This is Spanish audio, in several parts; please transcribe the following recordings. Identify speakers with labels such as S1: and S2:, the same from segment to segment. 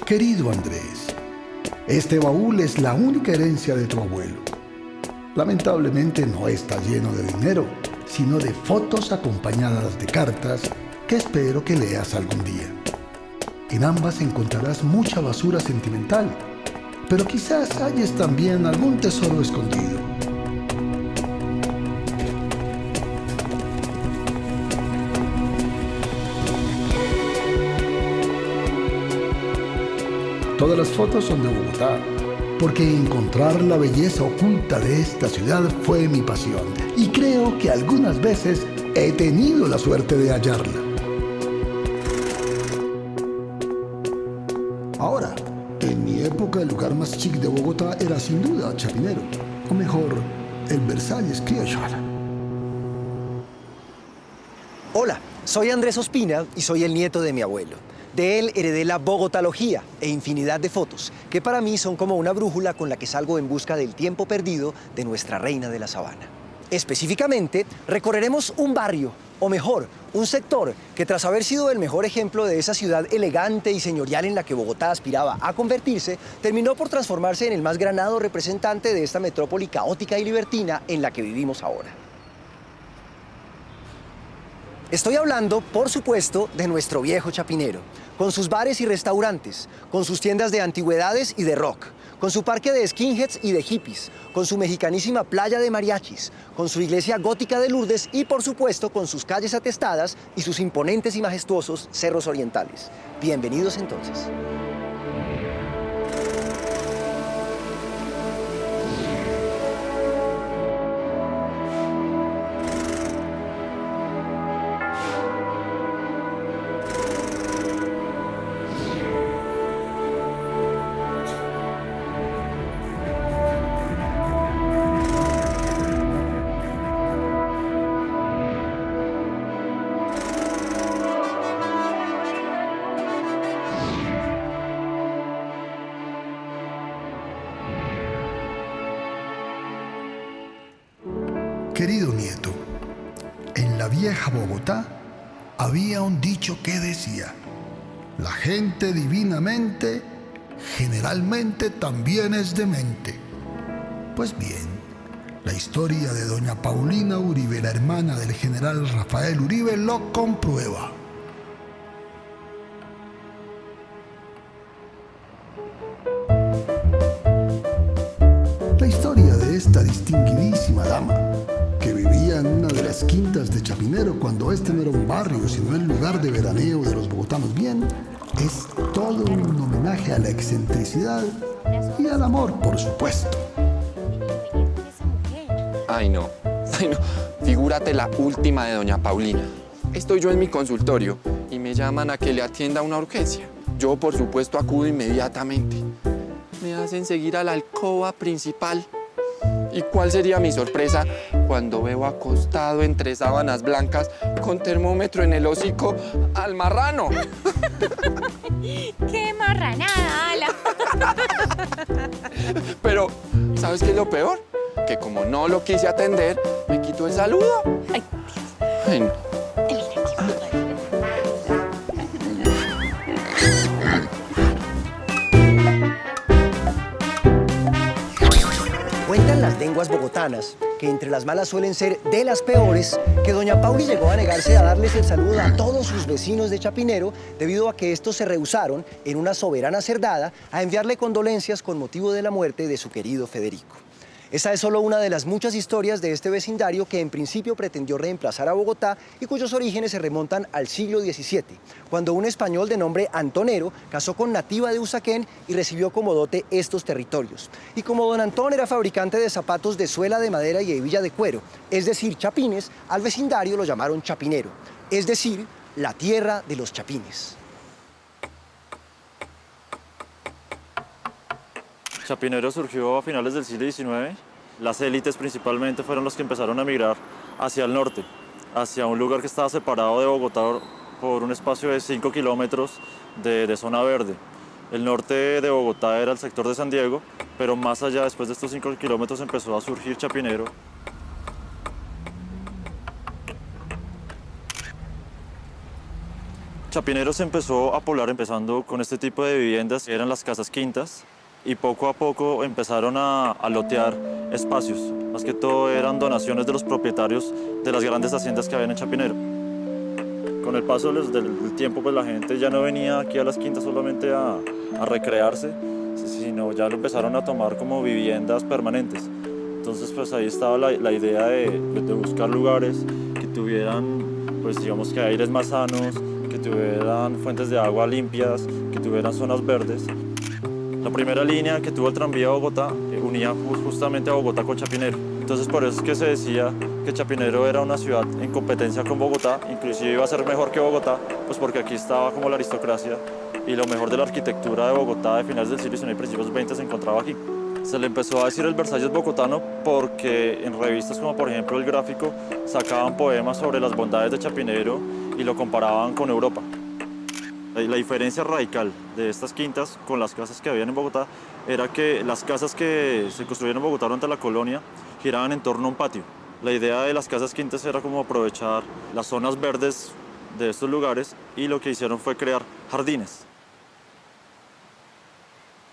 S1: Querido Andrés, este baúl es la única herencia de tu abuelo. Lamentablemente no está lleno de dinero, sino de fotos acompañadas de cartas que espero que leas algún día. En ambas encontrarás mucha basura sentimental, pero quizás halles también algún tesoro escondido. Todas las fotos son de Bogotá, porque encontrar la belleza oculta de esta ciudad fue mi pasión, y creo que algunas veces he tenido la suerte de hallarla. Ahora, en mi época el lugar más chic de Bogotá era sin duda Chapinero, o mejor, el Versalles Criollo.
S2: Hola, soy Andrés Ospina y soy el nieto de mi abuelo. De él heredé la bogotalogía e infinidad de fotos, que para mí son como una brújula con la que salgo en busca del tiempo perdido de nuestra reina de la sabana. Específicamente, recorreremos un barrio, o mejor, un sector que tras haber sido el mejor ejemplo de esa ciudad elegante y señorial en la que Bogotá aspiraba a convertirse, terminó por transformarse en el más granado representante de esta metrópoli caótica y libertina en la que vivimos ahora. Estoy hablando, por supuesto, de nuestro viejo Chapinero, con sus bares y restaurantes, con sus tiendas de antigüedades y de rock, con su parque de skinheads y de hippies, con su mexicanísima playa de mariachis, con su iglesia gótica de Lourdes y, por supuesto, con sus calles atestadas y sus imponentes y majestuosos cerros orientales. Bienvenidos entonces.
S1: Querido nieto, en la vieja Bogotá había un dicho que decía: la gente divinamente generalmente también es demente. Pues bien, la historia de doña Paulina Uribe, la hermana del general Rafael Uribe, lo comprueba. La historia de esta distinguidísima dama, que vivía en una de las quintas de Chapinero cuando este no era un barrio, sino el lugar de veraneo de los bogotanos bien, es todo un homenaje a la excentricidad y al amor, por supuesto.
S3: Ay, no. Figúrate la última de doña Paulina. Estoy yo en mi consultorio y me llaman a que le atienda una urgencia. Yo, por supuesto, acudo inmediatamente. Me hacen seguir a la alcoba principal. ¿Y cuál sería mi sorpresa cuando veo acostado entre sábanas blancas con termómetro en el hocico al marrano?
S4: ¡Qué marranada, Ala!
S3: Pero, ¿sabes qué es lo peor? Que como no lo quise atender, me quitó el saludo.
S4: Ay,
S3: Ay, no.
S2: Cuentan las lenguas bogotanas, que entre las malas suelen ser de las peores, que doña Pauli llegó a negarse a darles el saludo a todos sus vecinos de Chapinero debido a que estos se rehusaron, en una soberana cerdada, a enviarle condolencias con motivo de la muerte de su querido Federico. Esa es solo una de las muchas historias de este vecindario que en principio pretendió reemplazar a Bogotá y cuyos orígenes se remontan al siglo XVII, cuando un español de nombre Antonero casó con nativa de Usaquén y recibió como dote estos territorios. Y como don Antón era fabricante de zapatos de suela de madera y hebilla de cuero, es decir, chapines, al vecindario lo llamaron Chapinero, es decir, la tierra de los chapines.
S5: Chapinero surgió a finales del siglo XIX. Las élites principalmente fueron los que empezaron a migrar hacia el norte, hacia un lugar que estaba separado de Bogotá por un espacio de 5 kilómetros de zona verde. El norte de Bogotá era el sector de San Diego, pero más allá, después de estos 5 kilómetros, empezó a surgir Chapinero. Chapinero se empezó a poblar empezando con este tipo de viviendas, que eran las casas quintas, y poco a poco empezaron a lotear espacios. Más que todo eran donaciones de los propietarios de las grandes haciendas que habían en Chapinero. Con el paso del tiempo, pues la gente ya no venía aquí a las quintas solamente a recrearse, sino ya lo empezaron a tomar como viviendas permanentes. Entonces, pues ahí estaba la idea de buscar lugares que tuvieran, pues digamos que aires más sanos, que tuvieran fuentes de agua limpias, que tuvieran zonas verdes. La primera línea que tuvo el tranvía a Bogotá unía justamente a Bogotá con Chapinero. Entonces por eso es que se decía que Chapinero era una ciudad en competencia con Bogotá, inclusive iba a ser mejor que Bogotá, pues porque aquí estaba como la aristocracia y lo mejor de la arquitectura de Bogotá de finales del siglo XIX y principios del XX se encontraba aquí. Se le empezó a decir el Versalles bogotano porque en revistas como por ejemplo El Gráfico sacaban poemas sobre las bondades de Chapinero y lo comparaban con Europa. La diferencia radical de estas quintas con las casas que habían en Bogotá era que las casas que se construyeron en Bogotá durante la colonia giraban en torno a un patio. La idea de las casas quintas era como aprovechar las zonas verdes de estos lugares y lo que hicieron fue crear jardines.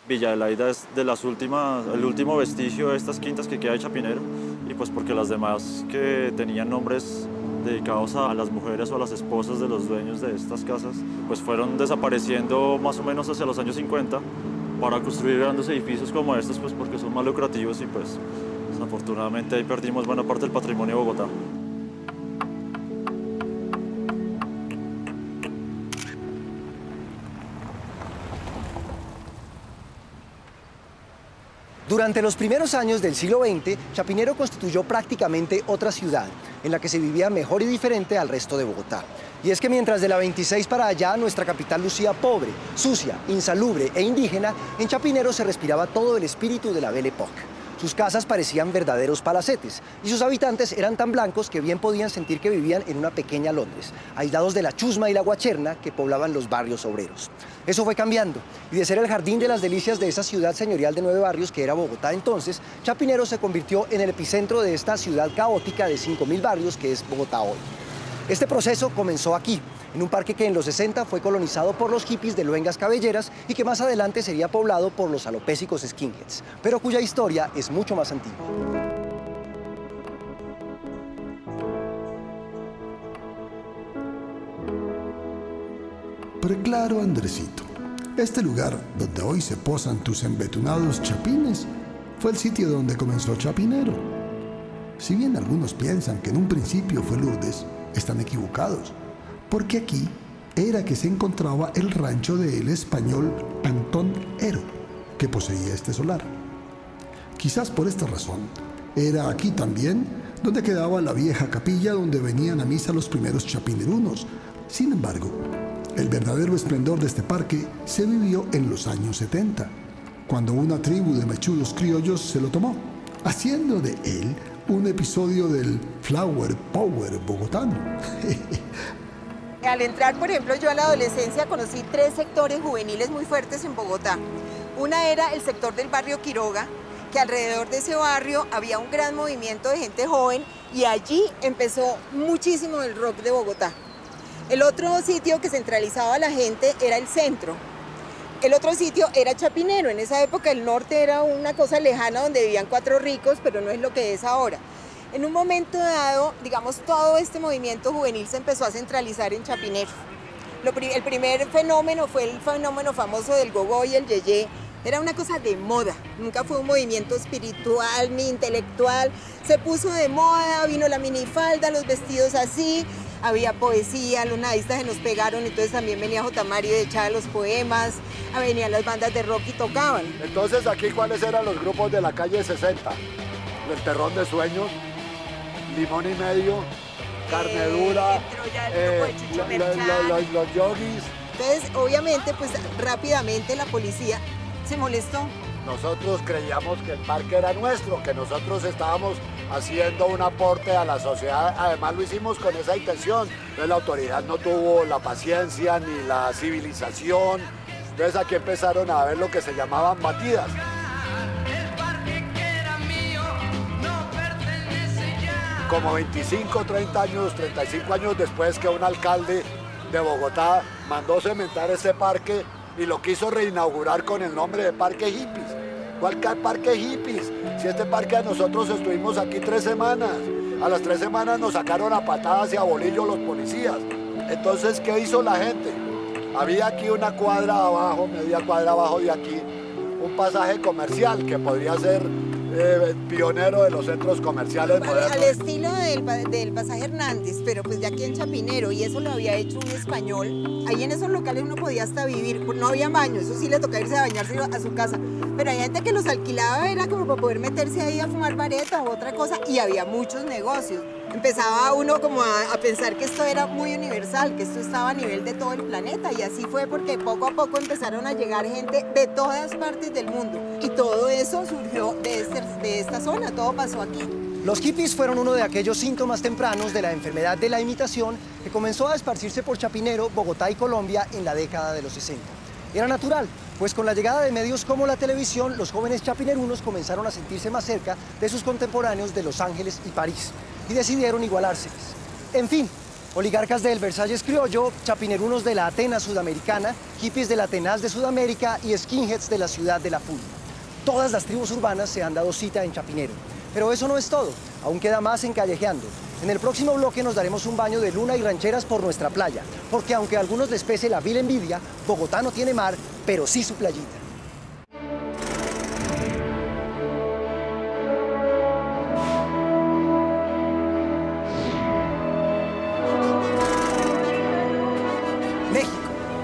S5: Villa Adelaida es de el último vestigio de estas quintas que queda de Chapinero y pues porque las demás que tenían nombres dedicados a las mujeres o a las esposas de los dueños de estas casas, pues fueron desapareciendo más o menos hacia los años 50 para construir grandes edificios como estos, pues porque son más lucrativos y pues desafortunadamente ahí perdimos buena parte del patrimonio de Bogotá.
S2: Durante los primeros años del siglo XX, Chapinero constituyó prácticamente otra ciudad, en la que se vivía mejor y diferente al resto de Bogotá. Y es que mientras de la 26 para allá nuestra capital lucía pobre, sucia, insalubre e indígena, en Chapinero se respiraba todo el espíritu de la Belle Époque. Sus casas parecían verdaderos palacetes y sus habitantes eran tan blancos que bien podían sentir que vivían en una pequeña Londres, aislados de la chusma y la guacherna que poblaban los barrios obreros. Eso fue cambiando y de ser el jardín de las delicias de esa ciudad señorial de 9 barrios que era Bogotá entonces, Chapinero se convirtió en el epicentro de esta ciudad caótica de 5.000 barrios que es Bogotá hoy. Este proceso comenzó aquí, en un parque que en los 60 fue colonizado por los hippies de luengas cabelleras y que más adelante sería poblado por los alopésicos skinheads, pero cuya historia es mucho más antigua.
S1: Preclaro, Andresito, este lugar donde hoy se posan tus embetunados chapines fue el sitio donde comenzó Chapinero. Si bien algunos piensan que en un principio fue Lourdes, están equivocados, porque aquí era que se encontraba el rancho del español Antón Ero, que poseía este solar. Quizás por esta razón, era aquí también donde quedaba la vieja capilla donde venían a misa los primeros chapinerunos. Sin embargo, el verdadero esplendor de este parque se vivió en los años 70, cuando una tribu de mechudos criollos se lo tomó, haciendo de él un episodio del Flower Power bogotano.
S4: Al entrar, por ejemplo, yo a la adolescencia conocí 3 sectores juveniles muy fuertes en Bogotá. Una era el sector del barrio Quiroga, que alrededor de ese barrio había un gran movimiento de gente joven y allí empezó muchísimo el rock de Bogotá. El otro sitio que centralizaba a la gente era el centro. El otro sitio era Chapinero. En esa época el norte era una cosa lejana donde vivían 4 ricos, pero no es lo que es ahora. En un momento dado, digamos, todo este movimiento juvenil se empezó a centralizar en Chapinero. El primer fenómeno fue el fenómeno famoso del gogó y el yeyé. Era una cosa de moda, nunca fue un movimiento espiritual ni intelectual. Se puso de moda, vino la minifalda, los vestidos así, había poesía, los nadistas se nos pegaron, entonces también venía J. Mario y echaba los poemas, venían las bandas de rock y tocaban.
S6: Entonces aquí, ¿cuáles eran los grupos de la calle 60? El Terrón de Sueños, Limón y Medio, Carne Dura, los Yogis.
S4: Entonces, obviamente, pues rápidamente la policía se molestó.
S6: Nosotros creíamos que el parque era nuestro, que nosotros estábamos haciendo un aporte a la sociedad. Además lo hicimos con esa intención. Entonces la autoridad no tuvo la paciencia ni la civilización. Entonces aquí empezaron a ver lo que se llamaban batidas. Como 25, 30 años, 35 años después que un alcalde de Bogotá mandó cementar este parque y lo quiso reinaugurar con el nombre de Parque Hippies. ¿Cuál parque hippies? Si este parque nosotros estuvimos aquí 3 semanas. A las 3 semanas nos sacaron a patadas y a bolillos los policías. Entonces, ¿qué hizo la gente? Había aquí una cuadra abajo, media cuadra abajo de aquí, un pasaje comercial que podría ser pionero de los centros comerciales modernos.
S4: Al estilo del pasaje Hernández, pero pues de aquí en Chapinero, y eso lo había hecho un español. Ahí en esos locales uno podía hasta vivir, no había baño, eso sí le tocaba irse a bañarse a su casa, pero hay gente que los alquilaba, era como para poder meterse ahí a fumar vareta o otra cosa, y había muchos negocios. Empezaba uno como a pensar que esto era muy universal, que esto estaba a nivel de todo el planeta, y así fue porque poco a poco empezaron a llegar gente de todas partes del mundo, y todo eso surgió de esta zona, todo pasó aquí.
S2: Los hippies fueron uno de aquellos síntomas tempranos de la enfermedad de la imitación que comenzó a esparcirse por Chapinero, Bogotá y Colombia en la década de los 60. Era natural, pues con la llegada de medios como la televisión, los jóvenes chapinerunos comenzaron a sentirse más cerca de sus contemporáneos de Los Ángeles y París y decidieron igualárseles. En fin, oligarcas del Versalles criollo, chapinerunos de la Atenas sudamericana, hippies de la Tenaz de Sudamérica y skinheads de la ciudad de La Furia. Todas las tribus urbanas se han dado cita en Chapinero. Pero eso no es todo, aún queda más en Callejeando. En el próximo bloque nos daremos un baño de luna y rancheras por nuestra playa, porque aunque a algunos les pese la vil envidia, Bogotá no tiene mar, pero sí su playita.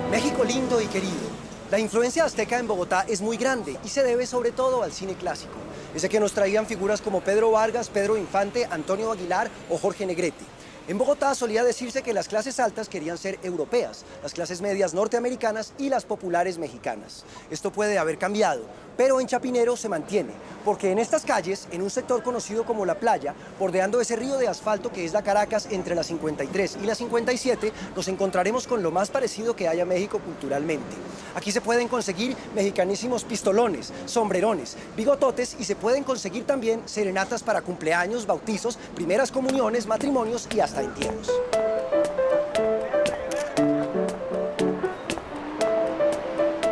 S2: México lindo y querido. La influencia azteca en Bogotá es muy grande y se debe sobre todo al cine clásico. Ese que nos traían figuras como Pedro Vargas, Pedro Infante, Antonio Aguilar o Jorge Negrete. En Bogotá solía decirse que las clases altas querían ser europeas, las clases medias norteamericanas y las populares mexicanas. Esto puede haber cambiado, pero en Chapinero se mantiene, porque en estas calles, en un sector conocido como La Playa, bordeando ese río de asfalto que es la Caracas entre la 53 y la 57, nos encontraremos con lo más parecido que hay a México culturalmente. Aquí se pueden conseguir mexicanísimos pistolones, sombrerones, bigototes y se pueden conseguir también serenatas para cumpleaños, bautizos, primeras comuniones, matrimonios y hasta entierros.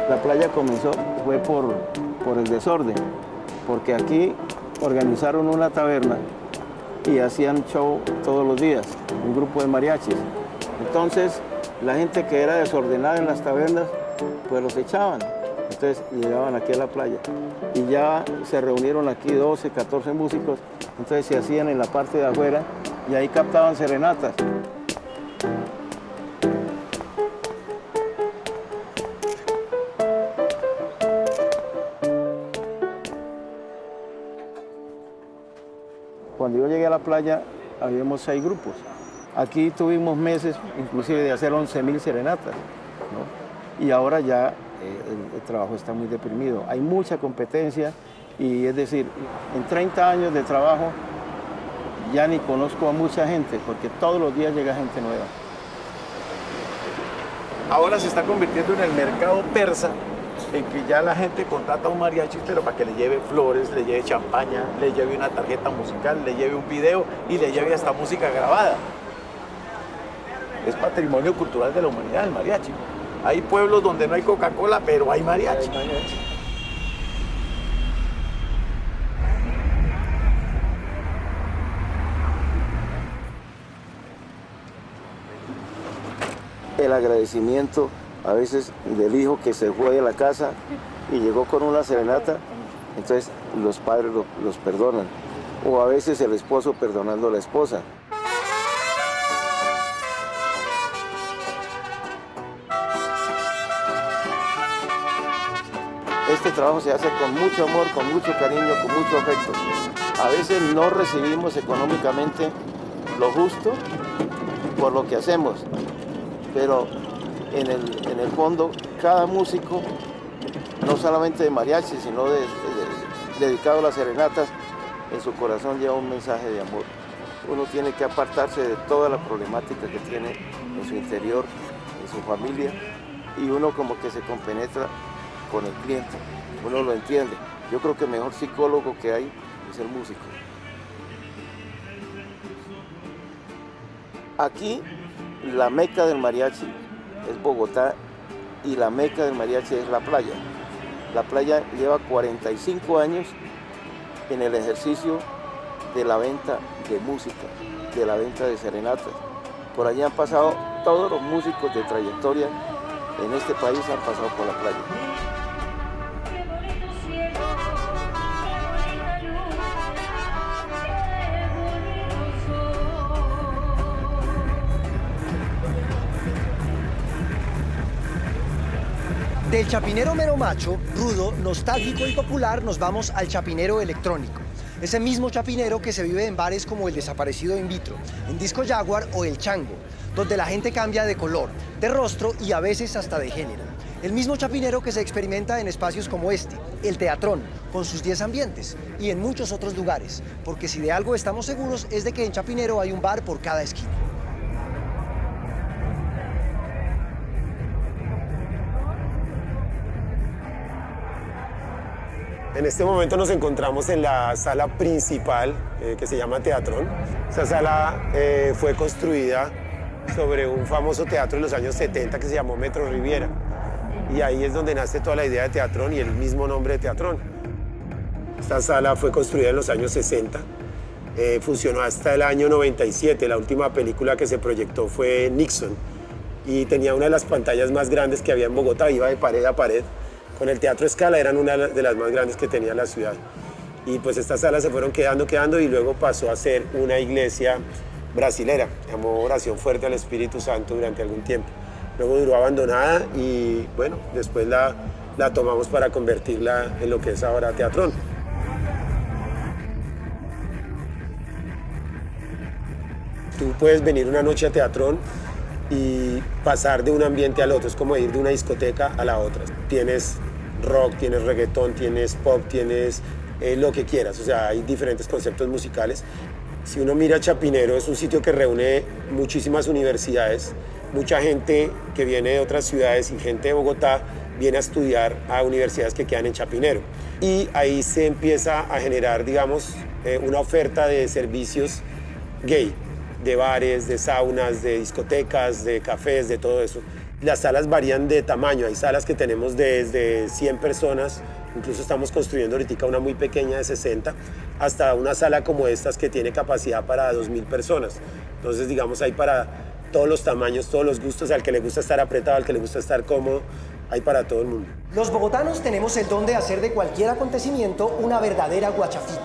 S7: La playa comenzó, fue por el desorden, porque aquí organizaron una taberna y hacían show todos los días, un grupo de mariachis. Entonces, la gente que era desordenada en las tabernas, pues los echaban. Entonces llegaban aquí a la playa y ya se reunieron aquí 12, 14 músicos, entonces se hacían en la parte de afuera y ahí captaban serenatas. Cuando yo llegué a la playa, habíamos 6 grupos. Aquí tuvimos meses, inclusive, de hacer 11.000 serenatas, ¿no? Y ahora ya el trabajo está muy deprimido. Hay mucha competencia y, es decir, en 30 años de trabajo ya ni conozco a mucha gente, porque todos los días llega gente nueva.
S8: Ahora se está convirtiendo en el mercado persa, en que ya la gente contrata a un mariachi, pero para que le lleve flores, le lleve champaña, le lleve una tarjeta musical, le lleve un video y le lleve hasta música grabada. Es patrimonio cultural de la humanidad el mariachi. Hay pueblos donde no hay Coca-Cola, pero hay mariachi.
S7: El agradecimiento a veces del hijo que se fue de la casa y llegó con una serenata, entonces los padres los perdonan, o a veces el esposo perdonando a la esposa. Este trabajo se hace con mucho amor, con mucho cariño, con mucho afecto. A veces no recibimos económicamente lo justo por lo que hacemos, pero en el fondo cada músico, no solamente de mariachi, sino dedicado a las serenatas, en su corazón lleva un mensaje de amor. Uno tiene que apartarse de toda la problemática que tiene en su interior, en su familia, y uno como que se compenetra con el cliente, uno lo entiende. Yo creo que el mejor psicólogo que hay es el músico. Aquí la meca del mariachi es Bogotá y la meca del mariachi es la playa. La playa lleva 45 años en el ejercicio de la venta de música, de la venta de serenatas. Por allí han pasado todos los músicos de trayectoria en este país, han pasado por la playa.
S2: Del chapinero mero macho, rudo, nostálgico y popular, nos vamos al chapinero electrónico. Ese mismo chapinero que se vive en bares como el desaparecido In Vitro, en Disco Jaguar o El Chango, donde la gente cambia de color, de rostro y a veces hasta de género. El mismo chapinero que se experimenta en espacios como este, el Teatrón, con sus 10 ambientes, y en muchos otros lugares, porque si de algo estamos seguros es de que en Chapinero hay un bar por cada esquina.
S9: En este momento nos encontramos en la sala principal que se llama Teatrón. Esta sala fue construida sobre un famoso teatro de los años 70 que se llamó Metro Riviera. Y ahí es donde nace toda la idea de Teatrón y el mismo nombre de Teatrón. Esta sala fue construida en los años 60, funcionó hasta el año 97. La última película que se proyectó fue Nixon y tenía una de las pantallas más grandes que había en Bogotá, iba de pared a pared. Con el Teatro Scala eran una de las más grandes que tenía la ciudad. Y pues estas salas se fueron quedando y luego pasó a ser una iglesia brasilera. Llamó Oración Fuerte al Espíritu Santo durante algún tiempo. Luego duró abandonada y bueno, después la tomamos para convertirla en lo que es ahora Teatrón. Tú puedes venir una noche a Teatrón y pasar de un ambiente al otro, es como ir de una discoteca a la otra. Tienes rock, tienes reggaetón, tienes pop, tienes lo que quieras, o sea, hay diferentes conceptos musicales. Si uno mira Chapinero, es un sitio que reúne muchísimas universidades, mucha gente que viene de otras ciudades y gente de Bogotá viene a estudiar a universidades que quedan en Chapinero. Y ahí se empieza a generar, digamos, una oferta de servicios gay, de bares, de saunas, de discotecas, de cafés, de todo eso. Las salas varían de tamaño, hay salas que tenemos desde 100 personas, incluso estamos construyendo ahorita una muy pequeña de 60, hasta una sala como estas que tiene capacidad para 2.000 personas. Entonces, digamos, hay para todos los tamaños, todos los gustos, al que le gusta estar apretado, al que le gusta estar cómodo, hay para todo el mundo.
S2: Los bogotanos tenemos el don de hacer de cualquier acontecimiento una verdadera guachafita.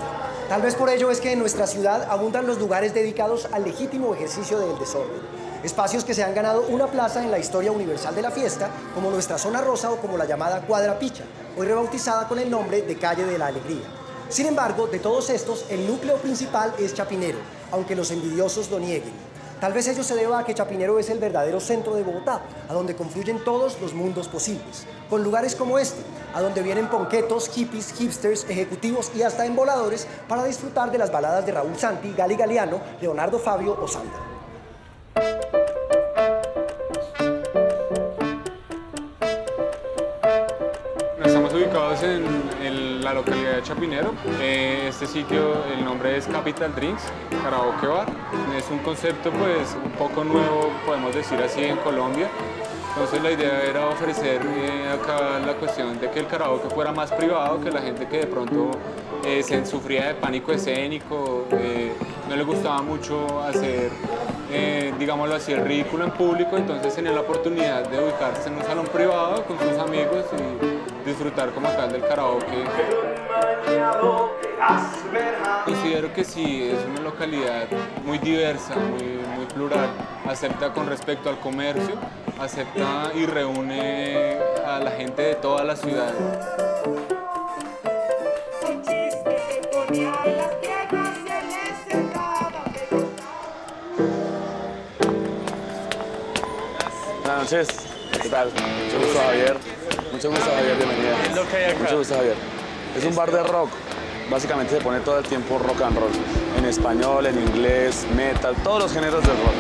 S2: Tal vez por ello es que en nuestra ciudad abundan los lugares dedicados al legítimo ejercicio del desorden. Espacios que se han ganado una plaza en la historia universal de la fiesta, como nuestra Zona Rosa o como la llamada Cuadra Picha, hoy rebautizada con el nombre de Calle de la Alegría. Sin embargo, de todos estos, el núcleo principal es Chapinero, aunque los envidiosos lo nieguen. Tal vez ello se deba a que Chapinero es el verdadero centro de Bogotá, a donde confluyen todos los mundos posibles, con lugares como este, a donde vienen ponquetos, hippies, hipsters, ejecutivos y hasta emboladores para disfrutar de las baladas de Raúl Santi, Gali Galiano, Leonardo Fabio o Sandra.
S10: Estamos ubicados en la localidad de Chapinero. Este sitio, el nombre es Capital Drinks, Karaoke Bar. Es un concepto pues un poco nuevo, podemos decir así, en Colombia. Entonces la idea era ofrecer acá la cuestión de que el karaoke fuera más privado, que la gente que de pronto se sufría de pánico escénico, no le gustaba mucho hacer, digámoslo así, el ridículo en público, entonces tenía la oportunidad de ubicarse en un salón privado con sus amigos y disfrutar como tal del karaoke. Considero que sí, es una localidad muy diversa, muy plural, acepta con respecto al comercio, acepta y reúne a la gente de toda la ciudad.
S11: Buenas noches, ¿qué tal? Mucho gusto, Javier. Mucho gusto, Javier, bienvenida. Mucho gusto, Javier. Es un bar de rock. Básicamente se pone todo el tiempo rock and roll. En español, en inglés, metal, todos los géneros del rock.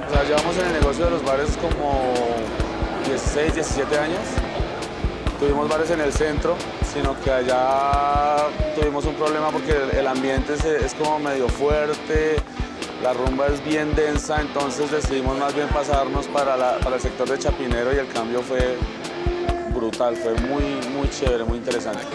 S11: O sea, llevamos en el negocio de los bares como 16, 17 años. Tuvimos bares en el centro, sino que allá tuvimos un problema porque el ambiente es como medio fuerte, La rumba es bien densa, entonces decidimos más bien pasarnos para el sector de Chapinero y el cambio fue brutal, fue muy chévere, muy interesante.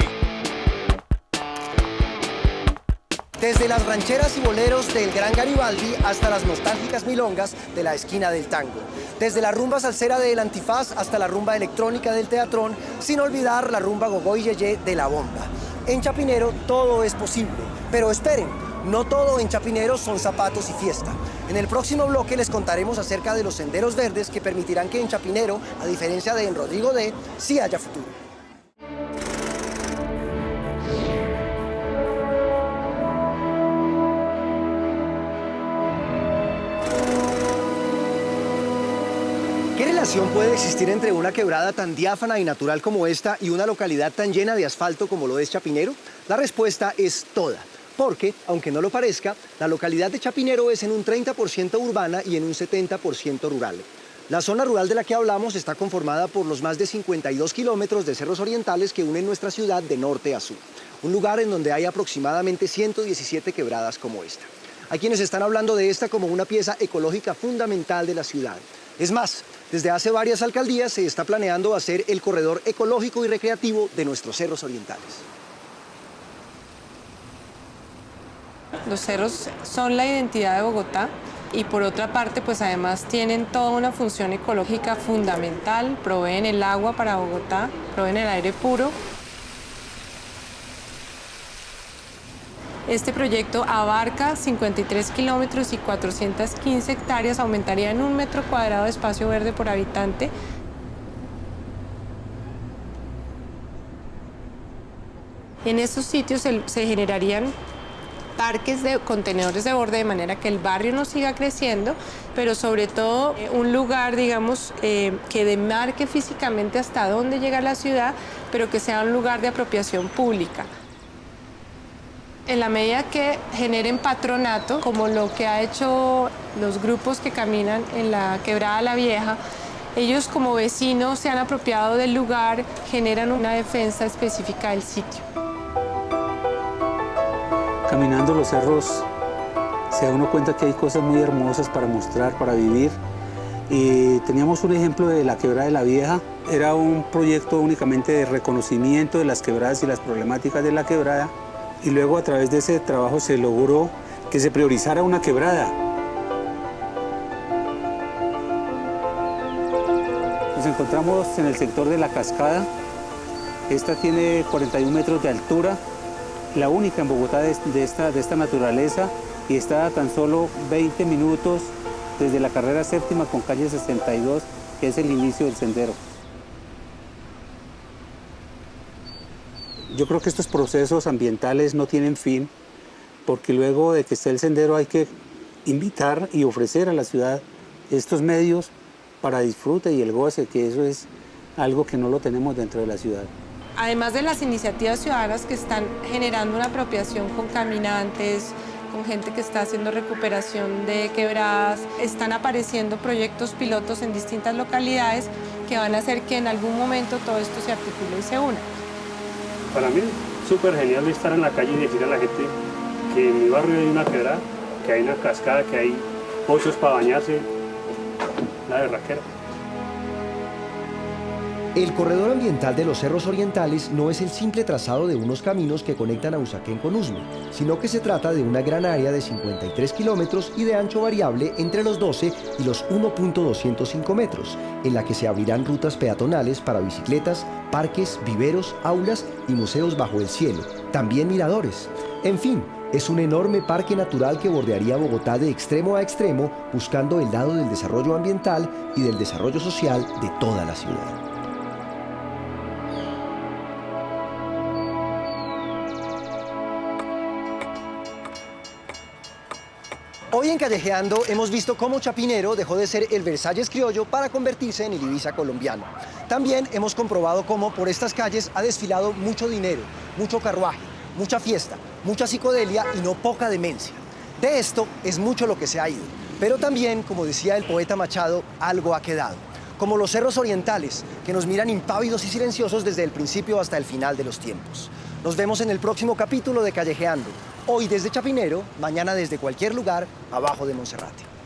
S2: Desde las rancheras y boleros del Gran Garibaldi hasta las nostálgicas milongas de la esquina del tango. Desde la rumba salsera del Antifaz hasta la rumba electrónica del Teatrón, sin olvidar la rumba gogó y yeye de La Bomba. En Chapinero todo es posible, pero esperen, no todo en Chapinero son zapatos y fiesta. En el próximo bloque les contaremos acerca de los senderos verdes que permitirán que en Chapinero, a diferencia de en Rodrigo D, sí haya futuro. ¿Qué relación puede existir entre una quebrada tan diáfana y natural como esta y una localidad tan llena de asfalto como lo es Chapinero? La respuesta es toda, porque, aunque no lo parezca, la localidad de Chapinero es en un 30% urbana y en un 70% rural. La zona rural de la que hablamos está conformada por los más de 52 kilómetros de cerros orientales que unen nuestra ciudad de norte a sur, un lugar en donde hay aproximadamente 117 quebradas como esta. Hay quienes están hablando de esta como una pieza ecológica fundamental de la ciudad. Es más, desde hace varias alcaldías se está planeando hacer el corredor ecológico y recreativo de nuestros cerros orientales.
S12: Los cerros son la identidad de Bogotá y por otra parte pues además tienen toda una función ecológica fundamental, proveen el agua para Bogotá, proveen el aire puro. Este proyecto abarca 53 kilómetros y 415 hectáreas, aumentaría en 1 metro cuadrado de espacio verde por habitante. En estos sitios se generarían parques de contenedores de borde de manera que el barrio no siga creciendo, pero sobre todo un lugar, digamos, que demarque físicamente hasta dónde llega la ciudad, pero que sea un lugar de apropiación pública. En la medida que generen patronato, como lo que ha hecho los grupos que caminan en la Quebrada La Vieja, ellos como vecinos se han apropiado del lugar, generan una defensa específica del sitio.
S13: Caminando los cerros se da uno cuenta que hay cosas muy hermosas para mostrar, para vivir. Y teníamos un ejemplo de la Quebrada de la Vieja. Era un proyecto únicamente de reconocimiento de las quebradas y las problemáticas de la quebrada. Y luego a través de ese trabajo se logró que se priorizara una quebrada. Nos encontramos en el sector de La Cascada. Esta tiene 41 metros de altura, la única en Bogotá de esta naturaleza, y está a tan solo 20 minutos desde la carrera séptima con calle 62, que es el inicio del sendero. Yo creo que estos procesos ambientales no tienen fin, porque luego de que esté el sendero hay que invitar y ofrecer a la ciudad estos medios para disfrute y el goce, que eso es algo que no lo tenemos dentro de la ciudad.
S12: Además de las iniciativas ciudadanas que están generando una apropiación con caminantes, con gente que está haciendo recuperación de quebradas, están apareciendo proyectos pilotos en distintas localidades que van a hacer que en algún momento todo esto se articule y se una.
S14: Para mí es súper genial estar en la calle y decir a la gente que en mi barrio hay una quebrada, que hay una cascada, que hay pozos para bañarse, la berraquera.
S2: El corredor ambiental de los cerros orientales no es el simple trazado de unos caminos que conectan a Usaquén con Usme, sino que se trata de una gran área de 53 kilómetros y de ancho variable entre los 12 y los 1.205 metros, en la que se abrirán rutas peatonales para bicicletas, parques, viveros, aulas y museos bajo el cielo, también miradores. En fin, es un enorme parque natural que bordearía Bogotá de extremo a extremo, buscando el lado del desarrollo ambiental y del desarrollo social de toda la ciudad. Hoy en Callejeando hemos visto cómo Chapinero dejó de ser el Versalles criollo para convertirse en el Ibiza colombiano. También hemos comprobado cómo por estas calles ha desfilado mucho dinero, mucho carruaje, mucha fiesta, mucha psicodelia y no poca demencia. De esto es mucho lo que se ha ido, pero también, como decía el poeta Machado, algo ha quedado. Como los cerros orientales, que nos miran impávidos y silenciosos desde el principio hasta el final de los tiempos. Nos vemos en el próximo capítulo de Callejeando. Hoy desde Chapinero, mañana desde cualquier lugar abajo de Monserrate.